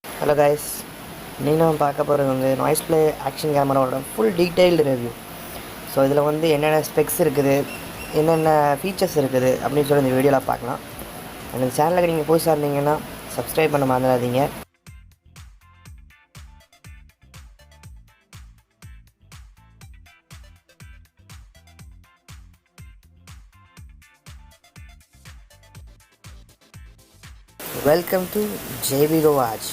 Hello guys, நீங்கள் நம்ம பார்க்க போகிறது வந்து நாய்ஸ் ப்ளே ஆக்ஷன் கேமராவோட ஃபுல் டீட்டெயில்டு ரிவ்யூ. ஸோ இதில் வந்து என்னென்ன ஸ்பெக்ஸ் இருக்குது, என்னென்ன ஃபீச்சர்ஸ் இருக்குது அப்படின்னு சொல்லி இந்த வீடியோவில் பார்க்கலாம். அந்த சேனலுக்கு நீங்கள் புதுசாக இருந்தீங்கன்னா சப்ஸ்கிரைப் பண்ண மறந்துடாதீங்க. Welcome to JB watch.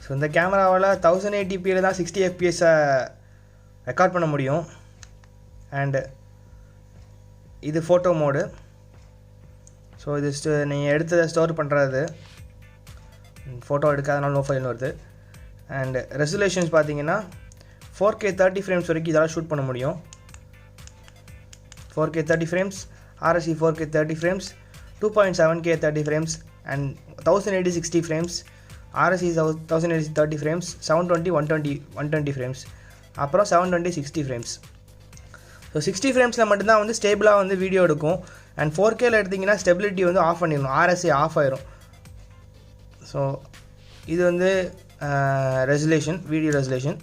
So இந்த கேமராவில் 1080p தான் 60 fps ரெக்கார்ட் பண்ண முடியும். அண்டு இது ஃபோட்டோ மோடு. ஸோ இது நீங்கள் எடுத்ததை ஸ்டோர் பண்ணுறது, ஃபோட்டோ எடுக்காதனால நோ ஃபைல்னு வருது. அண்டு ரெசல்யூஷன்ஸ் பார்த்தீங்கன்னா 4K 30 frames வரைக்கும் இதெல்லாம் ஷூட் பண்ண முடியும். 4K 30 frames, RSC 4K 30 frames, 2.7K 30 frames and 1080 60 frames. RSC 1080 30 frames, 720 120 frames, அப்புறம் 720 60 frames. ஸோ 60 ஃப்ரேம்ஸில் மட்டும்தான் வந்து ஸ்டேபிளாக வந்து வீடியோ எடுக்கும். அண்ட் 4Kயில் எடுத்திங்கன்னா ஸ்டெபிலிட்டி வந்து ஆஃப் பண்ணிடணும், RSC ஆஃப் ஆயிரும். ஸோ இது வந்து ரெசல்யூஷன், வீடியோ ரெசல்யூஷன்.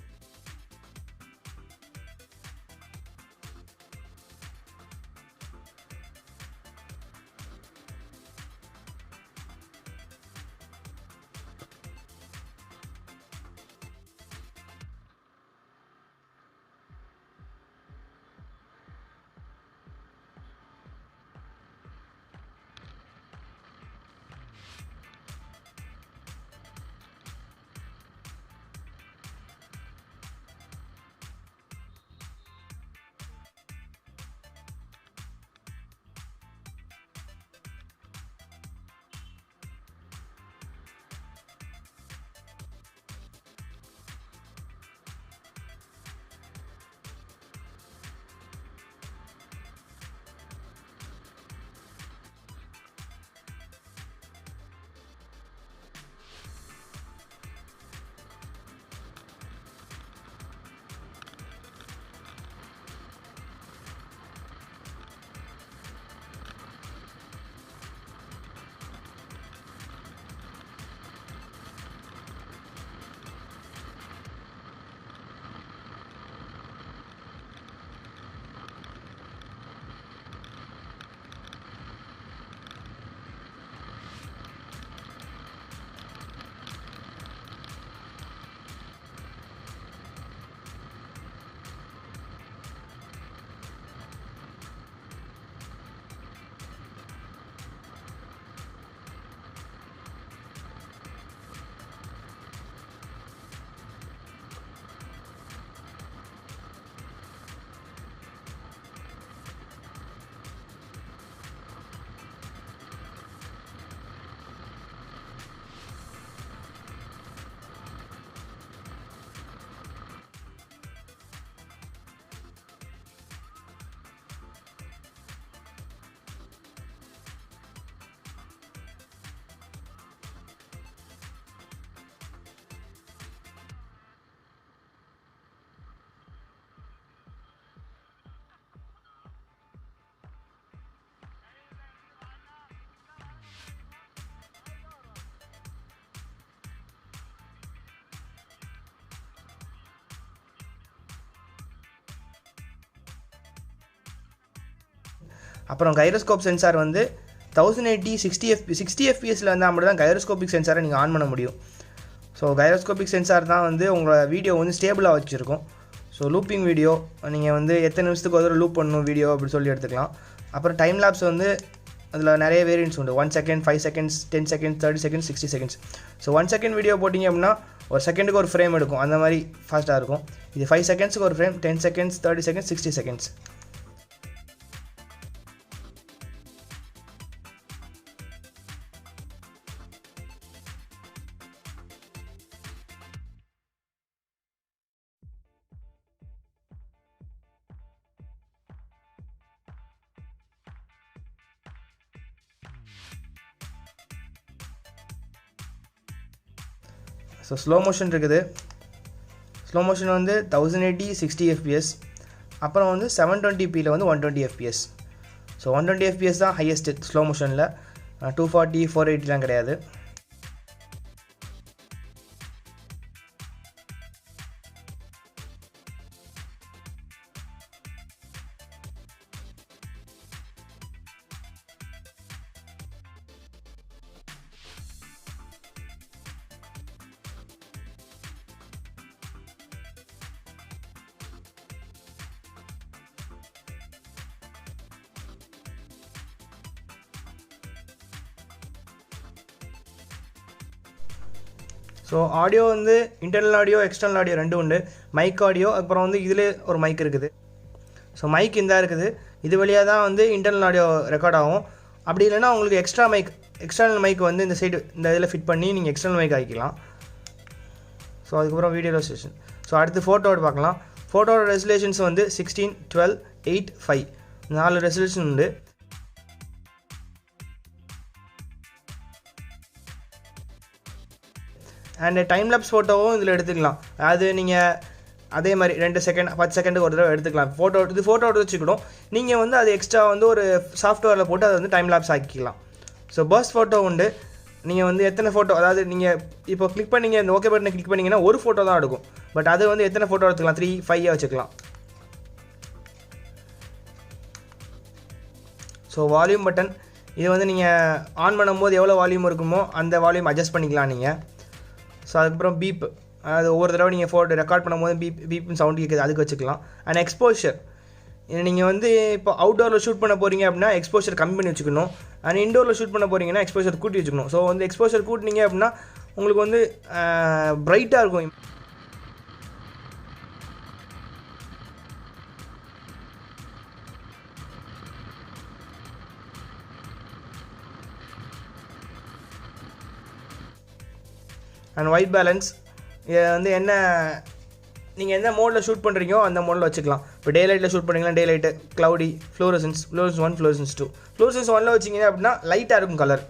அப்புறம் கைரோஸ்கோப் சென்சார் வந்து 1080 60 fpsல இருந்தால் மட்டும் தான் கைரோஸ்கோபிக் சென்சாரை நீங்கள் ஆன் பண்ண முடியும். ஸோ கைரோஸ்கோபிக் சென்சார் தான் வந்து உங்களோட வீடியோ வந்து ஸ்டேபிளாக வச்சுருக்கும். ஸோ லூப்பிங் வீடியோ நீங்கள் வந்து எத்தனை நிமிஷத்துக்கு ஒரு லூப் பண்ணணும் வீடியோ அப்படி சொல்லி எடுத்துக்கலாம். அப்புறம் டைம் லேப்ஸ் வந்து அதில் நிறைய வேரியன்ட்ஸ் உண்டு. 1 second, 5 seconds, 10 seconds, 30 seconds, 60 seconds. So 1 second video போட்டிங்க அப்படின்னா ஒரு செகண்டுக்கு ஒரு ஃப்ரேம் எடுக்கும், அந்த மாதிரி ஃபாஸ்ட்டாக இருக்கும். இது 5 secondsக்கு ஒரு frame, 10 seconds, 30 seconds, 60 seconds. So slow motion இருக்குது. ஸ்லோ மோஷன் வந்து 1080 60 fps, அப்புறம் வந்து 720pயில் வந்து 120 fps. ஸோ 120 fps தான் ஹையஸ்ட்டு ஸ்லோ மோஷனில், 240 480லாம் கிடையாது. ஸோ ஆடியோ வந்து இன்டர்னல் ஆடியோ எக்ஸ்டர்னல் ஆடியோ ரெண்டும் உண்டு. மைக் ஆடியோ, அப்புறம் வந்து இதில் ஒரு மைக் இருக்குது. ஸோ மைக் இந்த இருக்குது, இது வழியாக தான் வந்து இன்டர்னல் ஆடியோ ரெக்கார்ட் ஆகும். அப்படி இல்லைன்னா உங்களுக்கு எக்ஸ்டர்னல் மைக் வந்து இந்த சைடு இந்த இதில் ஃபிட் பண்ணி நீங்கள் எக்ஸ்டர்னல் மைக் ஆகிக்கலாம். ஸோ அதுக்கப்புறம் வீடியோ ரெசல்யூஷன். ஸோ அடுத்து ஃபோட்டோவோட பார்க்கலாம். ஃபோட்டோட ரெசல்யூஷன்ஸ் வந்து 16, 12, 8, 5 4 ரெசல்யூஷன் உண்டு. அண்ட் டைம் லேப்ஸ் ஃபோட்டோவும் இதில் எடுத்துக்கலாம். அது நீங்கள் அதே மாதிரி 2 செகண்ட் 10 செகண்டுக்கு ஒரு தடவை எடுத்துக்கலாம். ஃபோட்டோ எடுத்து வச்சுக்கணும். நீங்கள் வந்து அது எக்ஸ்ட்ரா வந்து ஒரு சாஃப்ட்வேரில் போட்டு அதை வந்து டைம் லேப்ஸ் ஆக்கிக்கலாம். ஸோ பர்ஸ்ட் ஃபோட்டோ உண்டு. நீங்கள் வந்து எத்தனை ஃபோட்டோ, அதாவது நீங்கள் இப்போ கிளிக் பண்ணிங்க இந்த ஓகே பட்டனை கிளிக் பண்ணிங்கன்னா ஒரு ஃபோட்டோ தான் எடுக்கும். பட் அது வந்து எத்தனை ஃபோட்டோ எடுத்துக்கலாம், 3, 5 வச்சுக்கலாம். ஸோ வால்யூம் பட்டன், இது வந்து நீங்கள் ஆன் பண்ணும்போது எவ்வளோ வால்யூம் இருக்குமோ அந்த வால்யூம் அட்ஜஸ்ட் பண்ணிக்கலாம் நீங்கள். ஸோ அதுக்கப்புறம் பீப், அது ஒவ்வொரு தடவை நீங்கள் ஃபோட்டோ ரெக்கார்ட் பண்ணும்போது பீப்னு சவுண்ட் கேட்குது, அதுக்கு வச்சுக்கலாம். அண்ட் எக்ஸ்போஷர், நீங்கள் வந்து இப்போ அவுட்டோரில் ஷூட் பண்ண போகிறீங்க அப்படின்னா எக்ஸ்போஷர் கம்மி பண்ணி வச்சுக்கணும். அண்ட் இன்டோரில் ஷூட் பண்ண போகிறீங்கன்னா எக்ஸ்போஷர் கூட்டி வச்சுக்கணும். ஸோ வந்து எக்ஸ்போஷர் கூட்டினீங்க அப்படின்னா உங்களுக்கு வந்து பிரைட்டாக இருக்கும். அண்ட் ஒயிட் பேலன்ஸ், இதை வந்து என்ன நீங்கள் எந்த மோடில் ஷூட் பண்ணுறீங்களோ அந்த மோடில் வச்சுக்கலாம். இப்போ டே லைட்டில் ஷூட் பண்ணிங்கன்னா daylight, cloudy, fluorescence 1, fluorescence 2. Fluorescence 1ல் வச்சிங்க அப்படின்னா லைட்டாக இருக்கும் colour.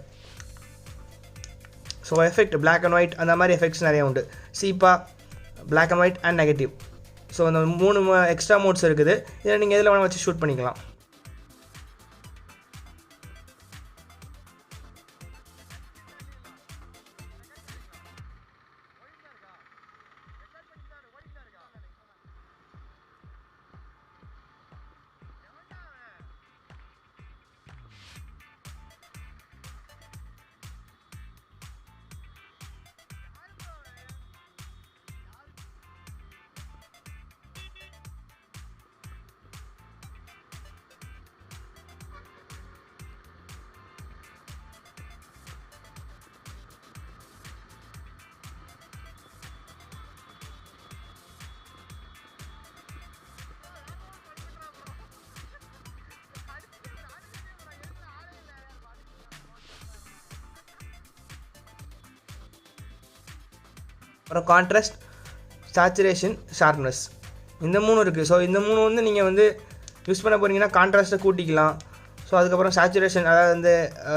So effect black and white அந்த மாதிரி எஃபெக்ட்ஸ் நிறைய உண்டு. சீப்பா, black and white and negative. So அந்த 3 எக்ஸ்ட்ரா மோட்ஸ் இருக்குது. இதில் நீங்கள் எதில் வேணால் வச்சு ஷூட் பண்ணிக்கலாம். அப்புறம் கான்ட்ராஸ்ட், சேச்சுரேஷன், ஷார்ப்னஸ், இந்த 3 இருக்குது. ஸோ இந்த 3 வந்து நீங்கள் வந்து யூஸ் பண்ண போகிறீங்கன்னா கான்ட்ராஸ்ட்டை கூட்டிக்கலாம். ஸோ அதுக்கப்புறம் சேச்சுரேஷன், அதாவது வந்து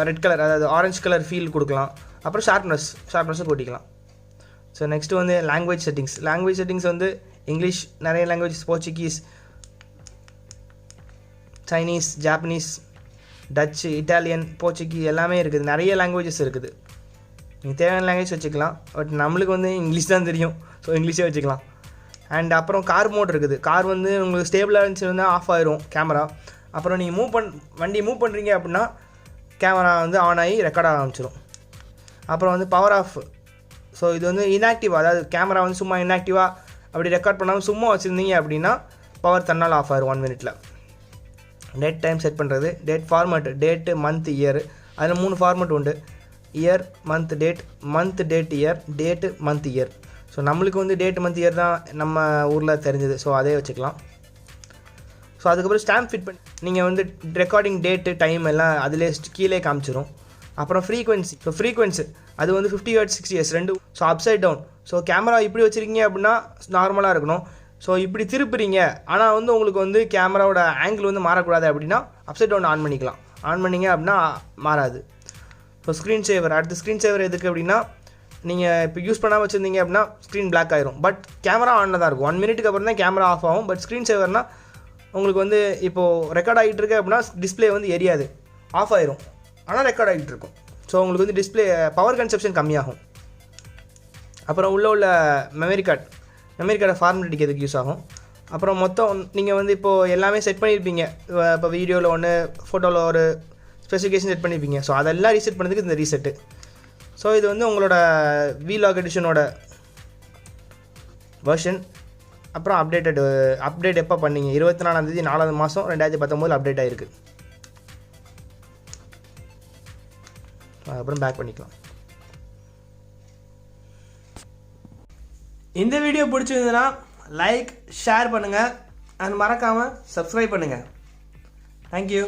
ரெட் கலர், அதாவது ஆரஞ்சு கலர் ஃபீல் கொடுக்கலாம். அப்புறம் ஷார்ப்னஸை கூட்டிக்கலாம். ஸோ நெக்ஸ்ட்டு வந்து லாங்குவேஜ் செட்டிங்ஸ் வந்து இங்கிலீஷ், நிறைய languages, Portuguese, Chinese, Japanese, Dutch, Italian, Portuguese எல்லாமே இருக்குது. நிறைய லாங்குவேஜஸ் இருக்குது. நீங்கள் தேவையான லாங்குவேஜ் வச்சுக்கலாம். பட் நம்மளுக்கு வந்து இங்கிலீஷ் தான் தெரியும், ஸோ இங்கிலீஷே வச்சுக்கலாம். அண்ட் அப்புறம் கார் மோட் இருக்குது. கார் வந்து உங்களுக்கு ஸ்டேபிளாக இருந்துச்சுன்னா ஆஃப் ஆயிரும் கேமரா. அப்புறம் நீங்கள் வண்டி மூவ் பண்ணுறீங்க அப்படின்னா கேமரா வந்து ஆன் ஆகி ரெக்கார்ட் ஆரம்பிச்சிடும். அப்புறம் வந்து பவர் ஆஃப். ஸோ இது வந்து இன்ஆக்டிவ், அதாவது கேமரா வந்து சும்மா இன்ஆக்டிவாக அப்படி ரெக்கார்ட் பண்ணாமல் சும்மா வச்சுருந்தீங்க அப்படின்னா பவர் தன்னால் ஆஃப் ஆயிரும் 1 மினிட்டில். டேட் டைம் செட் பண்ணுறது, date format, date, month, year, அதில் 3 ஃபார்மேட் உண்டு. Year, month, date, date, year, date, month, year. So நம்மளுக்கு வந்து டேட், மந்த், இயர் தான் நம்ம ஊரில் தெரிஞ்சது. ஸோ அதே வச்சுக்கலாம். ஸோ அதுக்கப்புறம் ஸ்டாம்ப் ஃபிட் பண்ணி நீங்கள் வந்து ரெக்கார்டிங் டேட்டு, டைம் எல்லாம் அதிலே கீழே காமிச்சிடும். அப்புறம் ஃப்ரீக்வன்சி அது வந்து 50 Hz 60 Hz ரெண்டு. So upside down. So camera இப்படி வச்சுருக்கீங்க அப்படின்னா நார்மலாக இருக்கணும். ஸோ இப்படி திருப்புறீங்க, ஆனால் வந்து உங்களுக்கு வந்து கேமராவோட ஆங்கிள் வந்து மாறக்கூடாது அப்படின்னா அப்சைட் டவுன் ஆன் பண்ணிக்கலாம். ஆன் பண்ணிங்க அப்படின்னா மாறாது. ஸோ ஸ்க்ரீன் சேவர், அடுத்து ஸ்க்ரீன் சேவர் எதுக்கு அப்படின்னா நீங்கள் இப்போ யூஸ் பண்ணாமல் வச்சுருந்தீங்க அப்படின்னா ஸ்க்ரீன் பிளாக் ஆயிரும். பட் கேமரா ஆனில் தான் இருக்கும். 1 மினிட்டுக்கு அப்புறம் தான் கேமரா ஆஃப் ஆகும். பட் ஸ்க்ரீன் சேவர்னால் உங்களுக்கு வந்து இப்போது ரெக்கார்ட் ஆகிட்டு இருக்கு அப்படின்னா டிஸ்பிளே வந்து எரியாது, ஆஃப் ஆயிரும், ஆனால் ரெக்கார்ட் ஆகிட்டு இருக்கும். ஸோ உங்களுக்கு வந்து டிஸ்பிளே பவர் கன்சப்ஷன் கம்மியாகும். அப்புறம் உள்ள மெமரி கார்டை ஃபார்மேட் அடிக்கிறதுக்கு யூஸ் ஆகும். அப்புறம் மொத்தம் நீங்கள் வந்து இப்போது எல்லாமே செட் பண்ணியிருப்பீங்க. இப்போ வீடியோவில் ஒன்று, ஃபோட்டோவில் ஒரு ஸ்பெசிஃபிகேஷன் செட் பண்ணியிருப்பீங்க. ஸோ அதெல்லாம் ரீசெட் பண்ணுறதுக்கு இந்த ரீசெட்டு. ஸோ இது வந்து உங்களோட விலாக் எடிஷனோட வெர்ஷன். அப்புறம் அப்டேட் எப்போ பண்ணீங்க? 24 4 மாதம் 2019 அப்டேட் ஆகிருக்கு. அதுக்கப்புறம் பேக் பண்ணிக்கலாம். இந்த வீடியோ பிடிச்சிருந்ததுன்னா லைக், ஷேர் பண்ணுங்கள் அண்ட் மறக்காமல் சப்ஸ்கிரைப் பண்ணுங்கள். தேங்க்யூ.